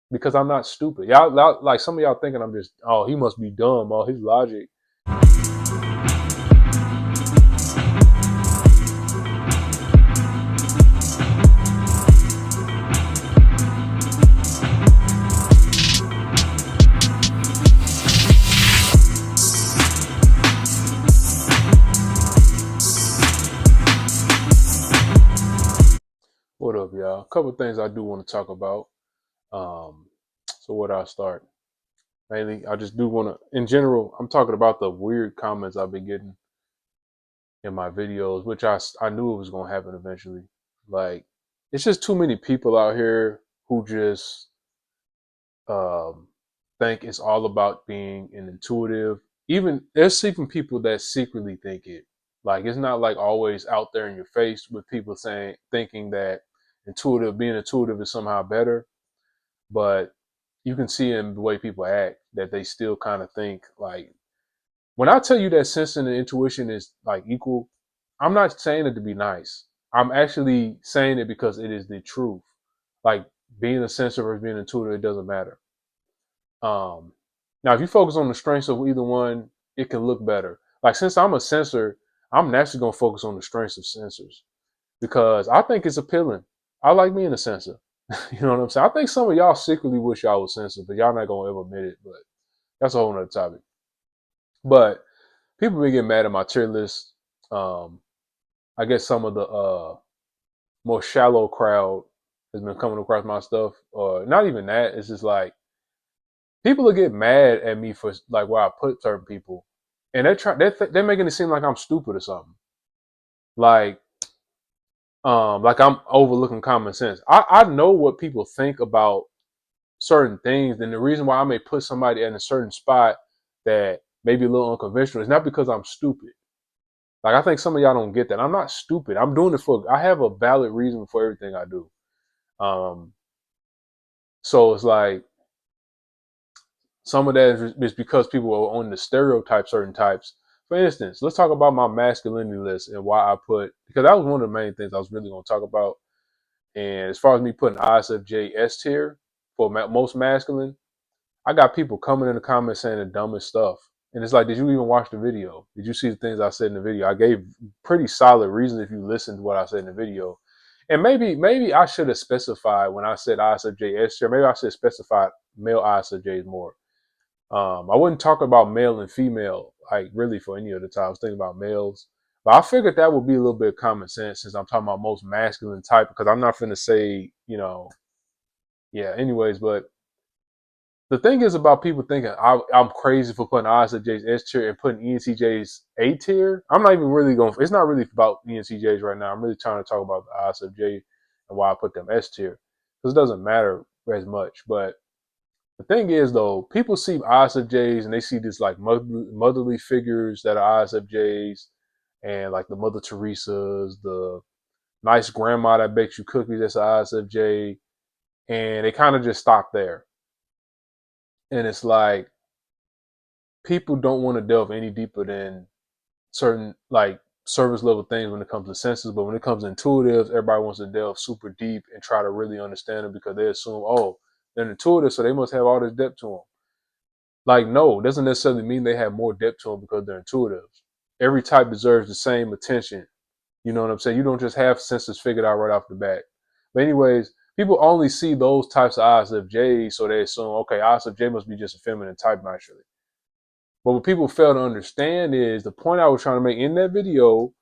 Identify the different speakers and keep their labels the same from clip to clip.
Speaker 1: because I'm not stupid. Y'all like some of y'all thinking I'm just, oh, he must be dumb. Oh, his logic. What up, y'all? A couple of things I do want to talk about. Um, so where do I start? Mainly, I just do want to, in general, I'm talking about the weird comments I've been getting in my videos, which I knew it was going to happen eventually. Like, it's just too many people out here who just um, think it's all about being an intuitive. Even there's even people that secretly think it. Like, it's not like always out there in your face with people saying, thinking that being intuitive is somehow better. But you can see in the way people act that they still kind of think like, when I tell you that sensing and intuition is like equal, I'm not saying it to be nice. I'm actually saying it because it is the truth. Like, being a sensor versus being intuitive, it doesn't matter. Um, Now, if you focus on the strengths of either one, it can look better. Like, since I'm a sensor, I'm naturally gonna focus on the strengths of sensors because I think it's appealing. I like being a sensor. You know what I'm saying? I think some of y'all secretly wish y'all was sensor, but y'all not gonna ever admit it. But that's a whole nother topic. But people been getting mad at my tier list. Um, I guess some of the more shallow crowd has been coming across my stuff, or not even that. It's just like people will get mad at me for like where I put certain people, and they're making it seem like I'm stupid or something. Like like I'm overlooking common sense. I know what people think about certain things, and the reason why I may put somebody in a certain spot that may be a little unconventional is not because I'm stupid. Like, I think some of y'all don't get that. I'm not stupid. I'm doing it for, I have a valid reason for everything I do. Um, so it's like some of that is because people are on the stereotype certain types. For instance, let's talk about my masculinity list and why I put, because that was one of the main things I was really going to talk about. And as far as me putting ISFJ S tier for most masculine, I got people coming in the comments saying the dumbest stuff. And it's like, did you even watch the video? Did you see the things I said in the video? I gave pretty solid reasons if you listened to what I said in the video. And maybe I should have specified when I said ISFJ S tier, maybe I should have specified male ISFJs more. I wouldn't talk about male and female, like really for any of the time. I was thinking about males. But I figured that would be a little bit of common sense since I'm talking about most masculine type, because I'm not finna say, yeah, anyways, but the thing is about people thinking I'm crazy for putting ISFJ's S tier and putting ENTJ's A tier. I'm not even really going. It's not really about ENTJs right now. I'm really trying to talk about the ISFJ and why I put them S tier because it doesn't matter as much. But the thing is, though, people see ISFJs and they see this like motherly figures that are ISFJs and like the Mother Teresa's, the nice grandma that bakes you cookies that's an ISFJ, and they kind of just stop there. And it's like people don't want to delve any deeper than certain like service level things when it comes to senses, but when it comes to intuitives, everybody wants to delve super deep and try to really understand it because they assume, oh, they're intuitive, so they must have all this depth to them. Like, no, it doesn't necessarily mean they have more depth to them because they're intuitives. Every type deserves the same attention. You know what I'm saying? You don't just have senses figured out right off the bat. But anyways, people only see those types of ISFJs, so they assume, okay, ISFJ must be just a feminine type naturally. But what people fail to understand is the point I was trying to make in that video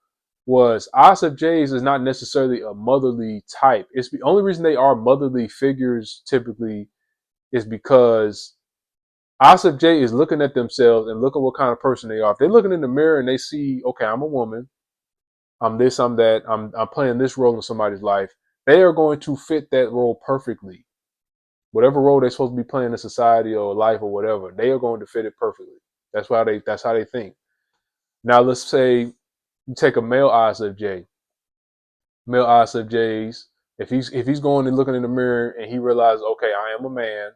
Speaker 1: was ISFJs is not necessarily a motherly type. It's the only reason they are motherly figures typically is because ISFJ is looking at themselves and looking what kind of person they are. If they're looking in the mirror and they see, okay, I'm a woman, I'm this, I'm that, I'm playing this role in somebody's life, they are going to fit that role perfectly. Whatever role they're supposed to be playing in society or life or whatever, they are going to fit it perfectly. That's how they think. Now let's say you take a male ISFJ. Male ISFJs, if he's going and looking in the mirror and he realizes, okay, I am a man,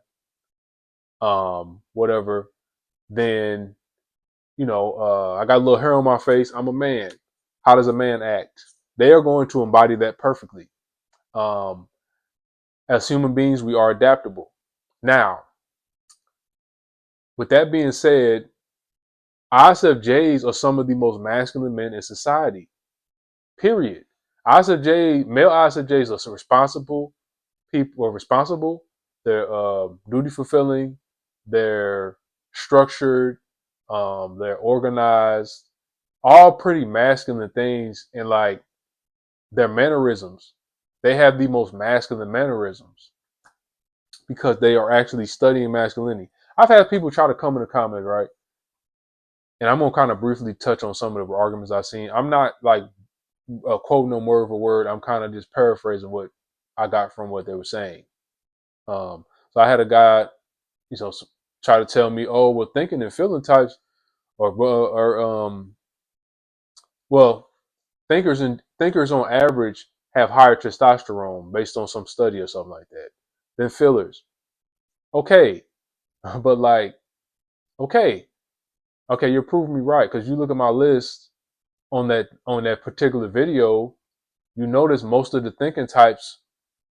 Speaker 1: whatever, then I got a little hair on my face. I'm a man. How does a man act? They are going to embody that perfectly. Um, as human beings, we are adaptable. Now, with that being said, ISFJs are some of the most masculine men in society. Period. Male ISFJs are responsible people, are responsible. They're duty fulfilling. They're structured. They're organized. All pretty masculine things, and like their mannerisms. They have the most masculine mannerisms because they are actually studying masculinity. I've had people try to come in the comments, right? And I'm gonna kind of briefly touch on some of the arguments I've seen. I'm not like quoting them word for word. I'm kind of just paraphrasing what I got from what they were saying. So I had a guy, try to tell me, oh, well, thinking and feeling types, or well, thinkers on average have higher testosterone based on some study or something like that than fillers. Okay, but like, okay, okay, you're proving me right because you look at my list on that particular video, you notice most of the thinking types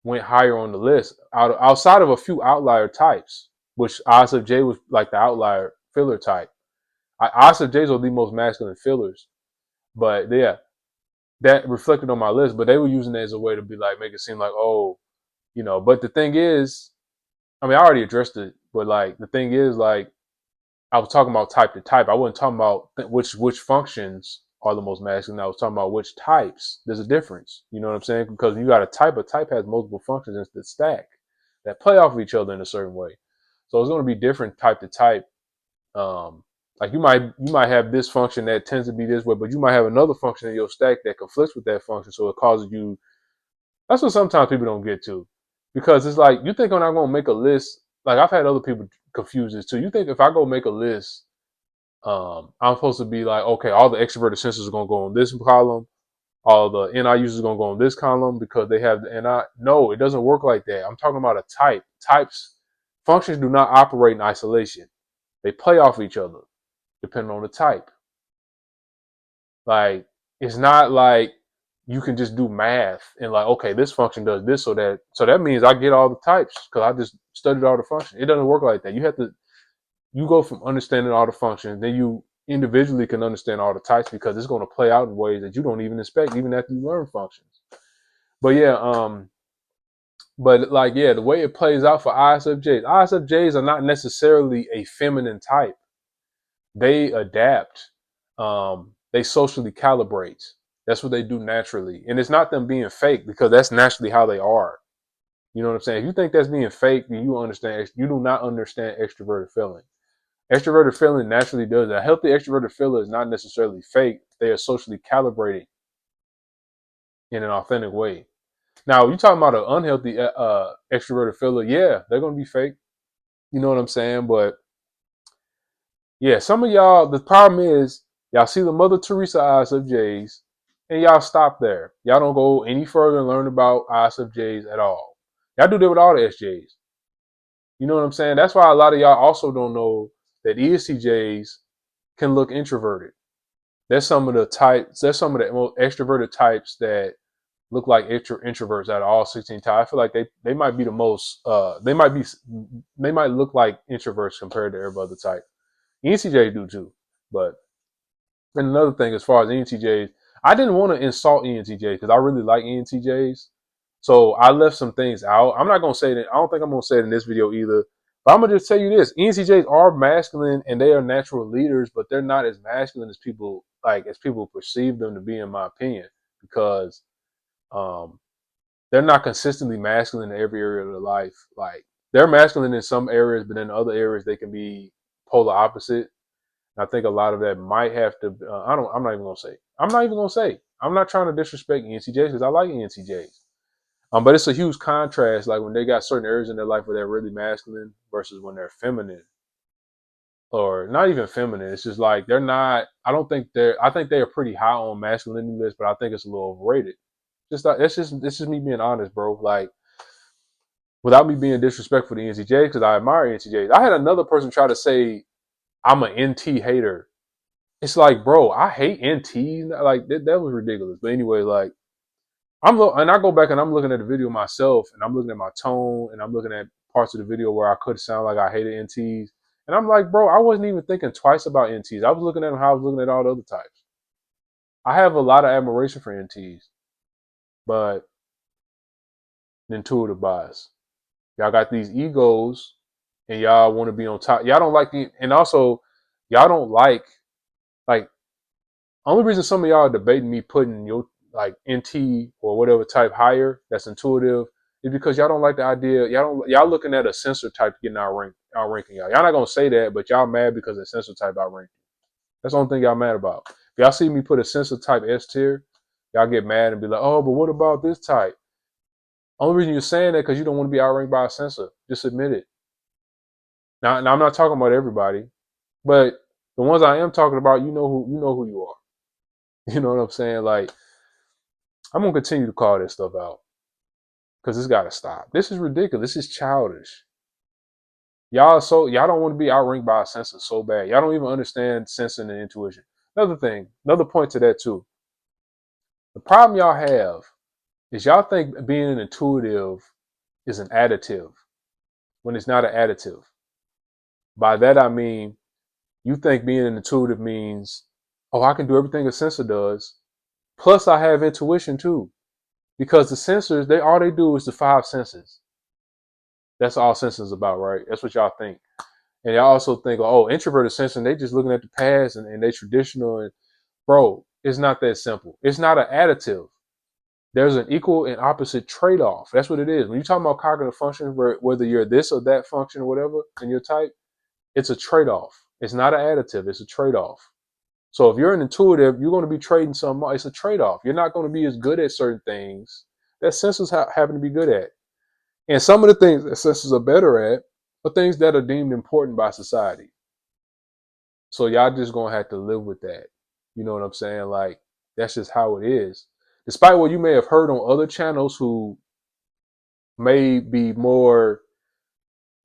Speaker 1: went higher on the list outside of a few outlier types, which ISFJ was like the outlier filler type. ISFJs are the most masculine fillers, but yeah, that reflected on my list. But they were using it as a way to be like make it seem like, oh, But the thing is, I mean, I already addressed it, but like the thing is, like I was talking about type to type. I wasn't talking about which functions are the most masculine. I was talking about which types. There's a difference. You know what I'm saying? Because you got a type has multiple functions in the stack that play off of each other in a certain way. So it's going to be different type to type. Like you might have this function that tends to be this way, but you might have another function in your stack that conflicts with that function. So it causes you. That's what sometimes people don't get to, because it's like you think I'm not going to make a list. Like I've had other people confuse this too. You think if I go make a list, I'm supposed to be like, okay, all the extroverted sensors are going to go on this column. All the NI users are going to go on this column because they have the NI. No, it doesn't work like that. I'm talking about a type. Functions do not operate in isolation. They play off each other depending on the type. Like, it's not like you can just do math and like, okay, this function does this, so that means I get all the types because I just studied all the functions. It doesn't work like that. You go from understanding all the functions, then you individually can understand all the types because it's going to play out in ways that you don't even expect, even after you learn functions. But yeah, the way it plays out for ISFJs are not necessarily a feminine type. They adapt. They socially calibrate. That's what they do naturally. And it's not them being fake because that's naturally how they are. You know what I'm saying? If you think that's being fake, then you do not understand extroverted feeling. Extroverted feeling naturally does that. A healthy extroverted feeling is not necessarily fake. They are socially calibrating in an authentic way. Now, you talking about an unhealthy extroverted feeling, yeah, they're going to be fake. You know what I'm saying? But yeah, some of y'all, the problem is y'all see the Mother Teresa ISFJs and y'all stop there. Y'all don't go any further and learn about ISFJs at all. Y'all do that with all the SJs. You know what I'm saying? That's why a lot of y'all also don't know that ESTJs can look introverted. There's some of the most extroverted types that look like introverts out of all 16 types. I feel like they might be the most they might look like introverts compared to every other type. ENTJs do too. But and another thing, as far as ENTJs, I didn't want to insult ENTJs because I really like ENTJs. So I left some things out. I'm not gonna say that. I don't think I'm gonna say it in this video either. But I'm gonna just tell you this: ENTJs are masculine and they are natural leaders, but they're not as masculine as people perceive them to be, in my opinion, because um, they're not consistently masculine in every area of their life. Like they're masculine in some areas, but in other areas they can be polar opposite. I think a lot of that might have to. I'm not even gonna say. I'm not even gonna say. I'm not trying to disrespect ENTJs because I like ENTJs. But it's a huge contrast, like when they got certain areas in their life where they're really masculine versus when they're feminine, or not even feminine. It's just like they're not. I don't think they're. I think they are pretty high on masculinity list, but I think it's a little overrated. Just like that's just me being honest, bro. Like without me being disrespectful to ENTJs because I admire ENTJs. I had another person try to say I'm an NT hater. It's like, bro, I hate NT. Like that was ridiculous. But anyway, like and I go back and I'm looking at the video myself, and I'm looking at my tone, and I'm looking at parts of the video where I could sound like I hated NTs. And I'm like, bro, I wasn't even thinking twice about NTs. I was looking at them how I was looking at all the other types. I have a lot of admiration for NTs, but intuitive bias. Y'all got these egos and y'all want to be on top. Y'all don't like and also y'all don't like, only reason some of y'all are debating me putting your like NT or whatever type higher that's intuitive is because y'all don't like the idea. Y'all looking at a sensor type getting outranking y'all. Y'all not gonna say that, but y'all mad because a sensor type outranking. That's the only thing y'all mad about. If y'all see me put a sensor type S tier, y'all get mad and be like, oh, but what about this type? Only reason you're saying that because you don't want to be outranked by a sensor. Just admit it. Now I'm not talking about everybody, but the ones I am talking about, you know who you are. You know what I'm saying? Like, I'm gonna continue to call this stuff out because it's gotta stop. This is ridiculous. This is childish. Y'all don't want to be outranked by a sensor so bad. Y'all don't even understand sensing and intuition. Another point to that too. The problem y'all have is y'all think being an intuitive is an additive when it's not an additive. By that I mean you think being an intuitive means, oh, I can do everything a sensor does. Plus I have intuition too. Because the sensors, all they do is the 5 senses. That's all sensors about, right? That's what y'all think. And y'all also think, oh, introverted sensing, they just looking at the past and they traditional. And bro, it's not that simple. It's not an additive. There's an equal and opposite trade-off. That's what it is. When you're talking about cognitive functions, whether you're this or that function or whatever in your type, it's a trade-off. It's not an additive. It's a trade-off. So if you're an intuitive, you're going to be trading some. It's a trade-off. You're not going to be as good at certain things that sensors happen to be good at. And some of the things that sensors are better at are things that are deemed important by society. So y'all just going to have to live with that. You know what I'm saying? Like, that's just how it is. Despite what you may have heard on other channels who may be more,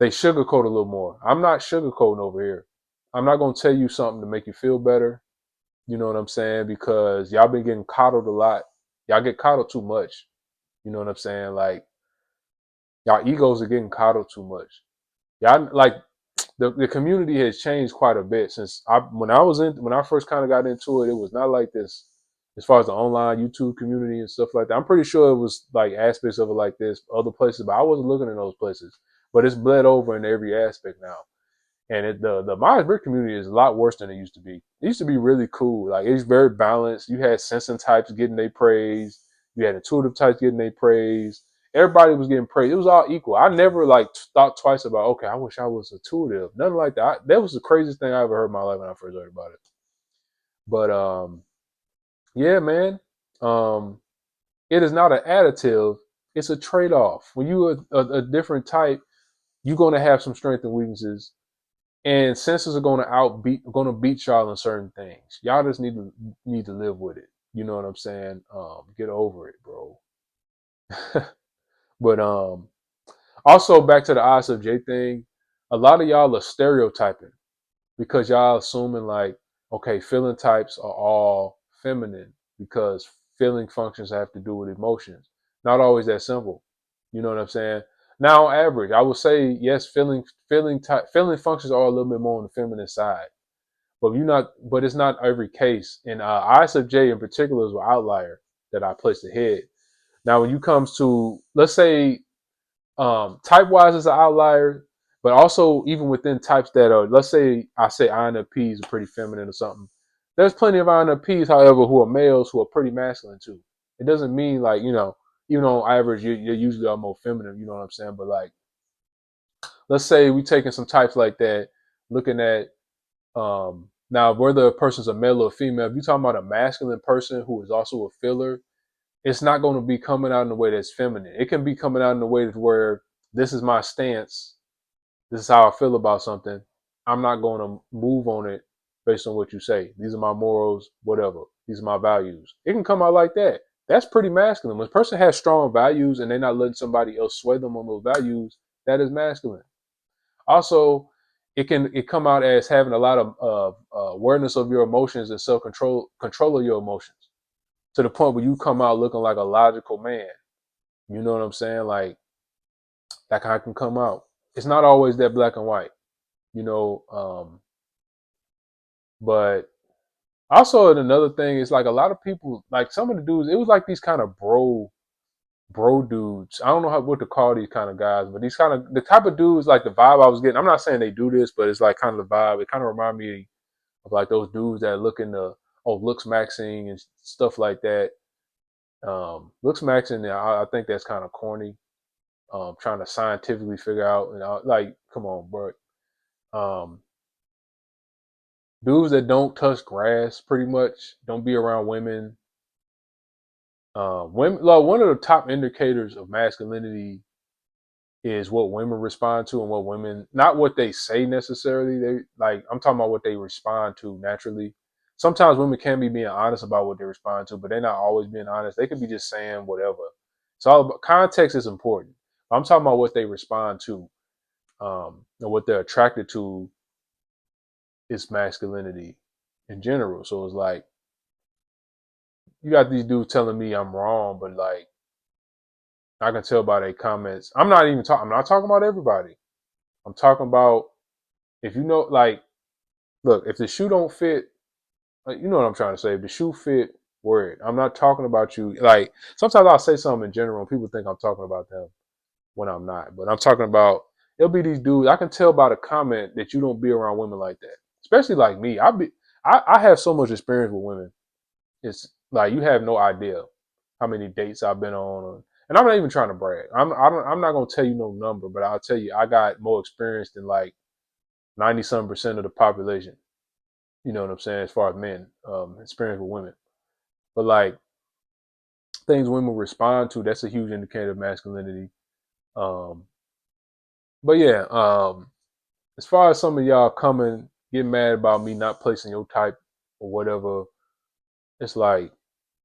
Speaker 1: they sugarcoat a little more. I'm not sugarcoating over here. I'm not going to tell you something to make you feel better. You know what I'm saying? Because y'all been getting coddled a lot. Y'all get coddled too much. You know what I'm saying? Like, y'all egos are getting coddled too much. Y'all, like, the community has changed quite a bit since when I first kind of got into it. It was not like this as far as the online YouTube community and stuff like that. I'm pretty sure it was like aspects of it like this other places, but I wasn't looking in those places. But it's bled over in every aspect now. And the Myers-Briggs community is a lot worse than it used to be. It used to be really cool. Like, it's very balanced. You had sensing types getting their praise. You had intuitive types getting their praise. Everybody was getting praise. It was all equal. I never like thought twice about, okay, I wish I was intuitive. Nothing like that. That was the craziest thing I ever heard in my life when I first heard about it. But yeah, man. It is not an additive. It's a trade-off. When you are a different type, you're going to have some strengths and weaknesses. And sensors are going to beat y'all in certain things. Y'all just need to live with it. You know what I'm saying? Get over it, bro. But also back to the ISFJ thing, a lot of y'all are stereotyping because y'all assuming like, okay, feeling types are all feminine because feeling functions have to do with emotions. Not always that simple. You know what I'm saying? Now, on average, I would say yes, feeling functions are a little bit more on the feminine side, but it's not every case. And ISFJ in particular is an outlier that I placed ahead. Now, when you comes to, let's say, type wise is an outlier, but also even within types that are, let's say I say INFPs are pretty feminine or something. There's plenty of INFPs, however, who are males who are pretty masculine too. It doesn't mean like, even on average, you're usually all more feminine, you know what I'm saying? But like, let's say we taking some types like that, looking at, now whether a person's a male or female, if you're talking about a masculine person who is also a filler, it's not going to be coming out in a way that's feminine. It can be coming out in a way where this is my stance. This is how I feel about something. I'm not going to move on it based on what you say. These are my morals, whatever. These are my values. It can come out like that. That's pretty masculine. When a person has strong values and they're not letting somebody else sway them on those values, that is masculine. Also, it come out as having a lot of awareness of your emotions and control of your emotions, to the point where you come out looking like a logical man. You know what I'm saying? Like, that kind of can come out. it's not always that black and white, you know. But also another thing is like a lot of people, like some of the dudes, it was like these kind of bro dudes. I don't know what to call these kind of guys, but these kind of the type of dudes, like the vibe I was getting. I'm not saying they do this, but it's like kind of the vibe. It kind of remind me of like those dudes that look into looks maxing and stuff like that. Looks maxing, I think that's kind of corny. Trying to scientifically figure out, like, come on, bro. Um, Dudes that don't touch grass, pretty much, don't be around women. Women, like, one of the top indicators of masculinity is what women respond to and what women, not what they say necessarily. They like, I'm talking about what they respond to naturally. Sometimes women can be being honest about what they respond to, but they're not always being honest. They could be just saying whatever. It's all about context is important. I'm talking about what they respond to, and what they're attracted to is masculinity in general. So it's like you got these dudes telling me I'm wrong, but like I can tell by their comments. I'm not talking about everybody. I'm talking about if you know, like, look, if the shoe don't fit, like, you know what I'm trying to say. If the shoe fit, wear it. I'm not talking about you. Like sometimes I'll say something in general, and people think I'm talking about them when I'm not. But I'm talking about it'll be these dudes. I can tell by the comment that you don't be around women like that, especially like me. I have so much experience with women. It's like you have no idea how many dates I've been on, and I'm not even trying to brag. I'm not gonna tell you no number, but I'll tell you I got more experience than like 90% of the population. You know what I'm saying? As far as men, experience with women, but like things women respond to, that's a huge indicator of masculinity. Um, but yeah, as far as some of y'all coming, get mad about me not placing your type or whatever, it's like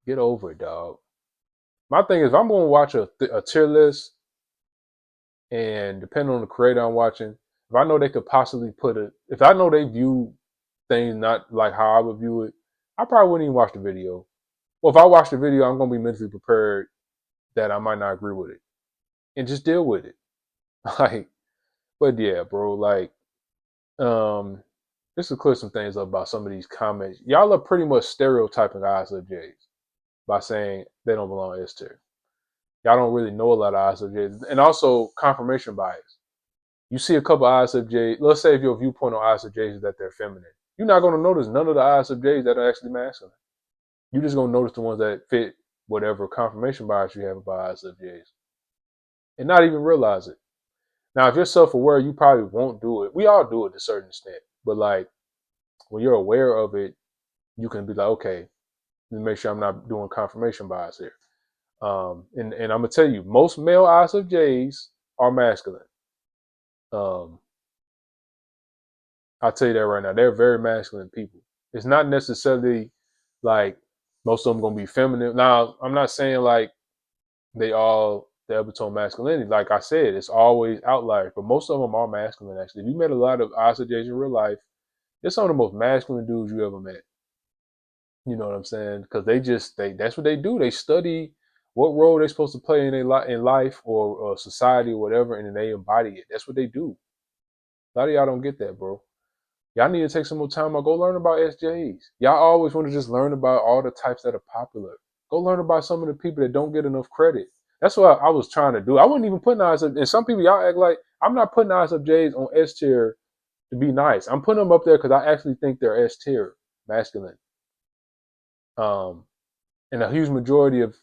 Speaker 1: get over it, dog. My thing is, if I'm going to watch a tier list, and depending on the creator I'm watching, if I know they could possibly if I know they view things not like how I would view it, I probably wouldn't even watch the video. Well, if I watch the video, I'm going to be mentally prepared that I might not agree with it and just deal with it. Like, but yeah, bro, like, um, just to clear some things up about some of these comments. Y'all are pretty much stereotyping ISFJs by saying they don't belong S tier. Y'all don't really know a lot of ISFJs. And also confirmation bias. You see a couple of ISFJs, let's say if your viewpoint on ISFJs is that they're feminine. You're not going to notice none of the ISFJs that are actually masculine. You're just going to notice the ones that fit whatever confirmation bias you have about ISFJs and not even realize it. Now, if you're self-aware, you probably won't do it. We all do it to a certain extent. But like when you're aware of it, you can be like, okay, let me make sure I'm not doing confirmation bias here. And I'm gonna tell you, most male ISFJs are masculine. Um, I'll tell you that right now. They're very masculine people. It's not necessarily like most of them gonna be feminine. Now, I'm not saying like they all the epitome masculinity. Like I said, it's always outliers, but most of them are masculine. Actually, if you met a lot of ISFJs in real life, they're some of the most masculine dudes you ever met. You know what I'm saying? Because they that's what they do. They study what role they're supposed to play in in life or society or whatever, and then they embody it. That's what they do. A lot of y'all don't get that, bro. Y'all need to take some more time out. Go learn about SJs. Y'all always want to just learn about all the types that are popular. Go learn about some of the people that don't get enough credit. That's what I was trying to do. I wasn't even putting eyes up. And some people, y'all act like I'm not putting ISFJs on S tier to be nice. I'm putting them up there because I actually think they're S tier, masculine. Um, and a huge majority of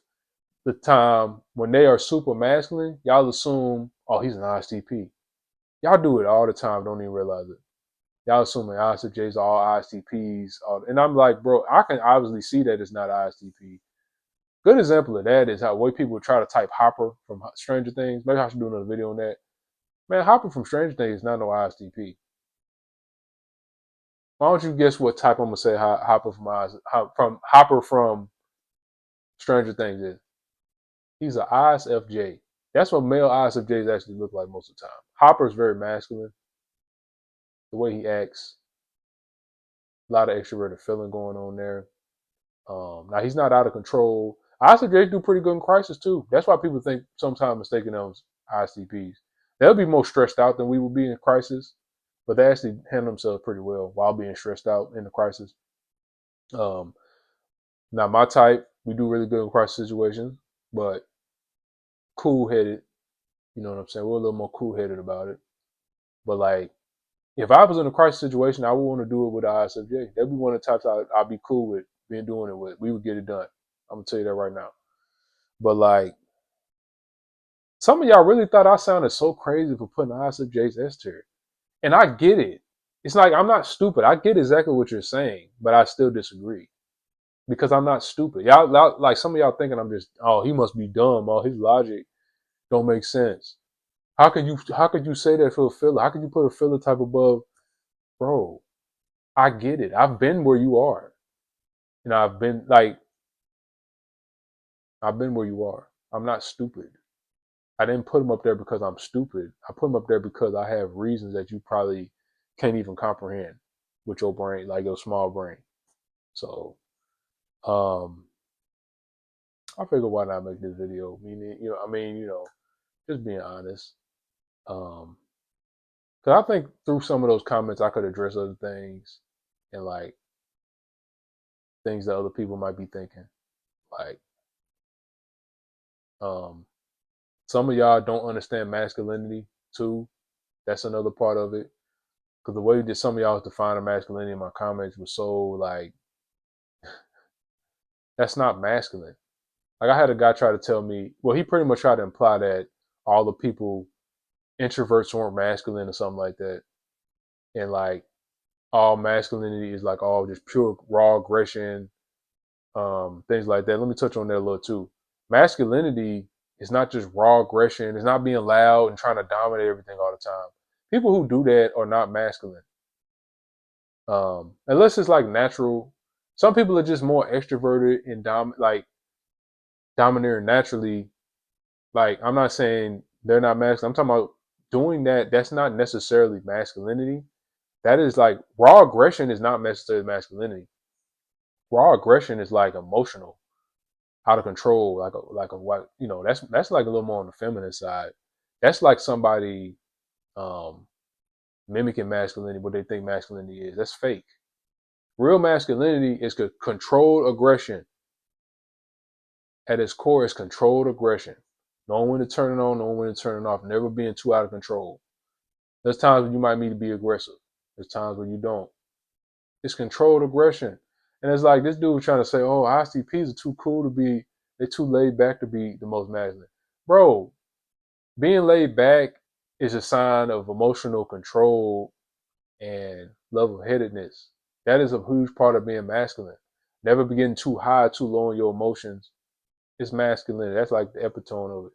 Speaker 1: the time when they are super masculine, y'all assume, oh, he's an ISTP. Y'all do it all the time, don't even realize it. Y'all assuming ISFJs are all ISTPs. And I'm like, bro, I can obviously see that it's not ISTP. Good example of that is how way people try to type Hopper from Stranger Things. Maybe I should do another video on that. Man, Hopper from Stranger Things is not no ISTP. Why don't you guess what type I'm gonna say Hopper from Stranger Things is? He's an ISFJ. That's what male ISFJs actually look like most of the time. Hopper is very masculine. The way he acts, a lot of extroverted feeling going on there. Now he's not out of control. ISFJs do pretty good in crisis too. That's why people think sometimes mistaken them as ISTPs. They'll be more stressed out than we will be in crisis, but they actually handle themselves pretty well while being stressed out in the crisis. Um, Now my type, we do really good in crisis situations, but cool headed. You know what I'm saying? We're a little more cool headed about it. But like, if I was in a crisis situation, I would want to do it with the ISFJ. That'd be one of the types I'd be cool with being doing it with. We would get it done. I'm gonna tell you that right now. But like, some of y'all really thought I sounded so crazy for putting ISFJ's S tier, and I get it. It's like I'm not stupid. I get exactly what you're saying, but I still disagree because I'm not stupid. Y'all like some of y'all thinking I'm just, oh, he must be dumb. Oh, his logic don't make sense. How could you say that for a filler? How could you put a filler type above, bro? I get it. I've been where you are. You know, I've been where you are. I'm not stupid. I didn't put him up there because I'm stupid. I put him up there because I have reasons that you probably can't even comprehend with your brain, like your small brain. So, um, I figured why not make this video? Meaning, just being honest. Um, Cause I think through some of those comments, I could address other things and like things that other people might be thinking. Like, um, some of y'all don't understand masculinity too. That's another part of it. Because the way that some of y'all was defining masculinity in my comments was so like, that's not masculine. Like I had a guy try to tell me, well, he pretty much tried to imply that all the people, introverts weren't masculine or something like that. And like all masculinity is like all just pure raw aggression, things like that. Let me touch on that a little too. Masculinity is not just raw aggression. It's not being loud and trying to dominate everything all the time. People who do that are not masculine. Unless it's like natural. Some people are just more extroverted and domineering naturally. Like I'm not saying they're not masculine. I'm talking about doing that. That's not necessarily masculinity. That is like raw aggression is not necessarily masculinity. Raw aggression is like emotional, out of control, like a what that's like a little more on the feminine side. That's like somebody um mimicking masculinity, what they think masculinity is. That's fake. Real masculinity is controlled aggression. At its core, is controlled aggression. Knowing when to turn it on, knowing when to turn it off, never being too out of control. There's times when you might need to be aggressive. There's times when you don't. It's controlled aggression. And it's like this dude was trying to say, oh, ICPs are too cool to be, they're too laid back to be the most masculine. Bro, being laid back is a sign of emotional control and level headedness. That is a huge part of being masculine. Never be getting too high, too low in your emotions. It's masculinity. That's like the epitome of it.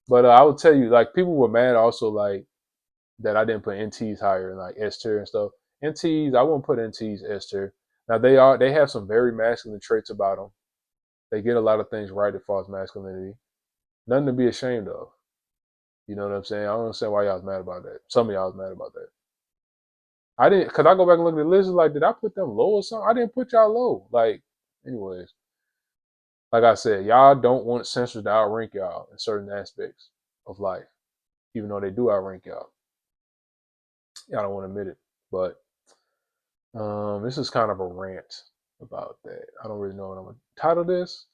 Speaker 1: But I would tell you, like, people were mad also, like, that I didn't put NTs higher, like S tier and stuff. NTs, I wouldn't put NTs S tier. Now they have some very masculine traits about them. They get a lot of things right as far as masculinity. Nothing to be ashamed of. You know what I'm saying? I don't understand why y'all was mad about that. Some of y'all was mad about that. I didn't, cause I go back and look at the list. Like, did I put them low or something? I didn't put y'all low. Like, anyways, like I said, y'all don't want censors to outrank y'all in certain aspects of life, even though they do outrank y'all. Y'all don't want to admit it, but this is kind of a rant about that. I don't really know what I'm gonna title this.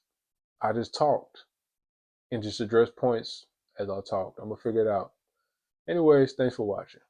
Speaker 1: I just talked and just addressed points as I talked. I'm gonna figure it out. Anyways, thanks for watching.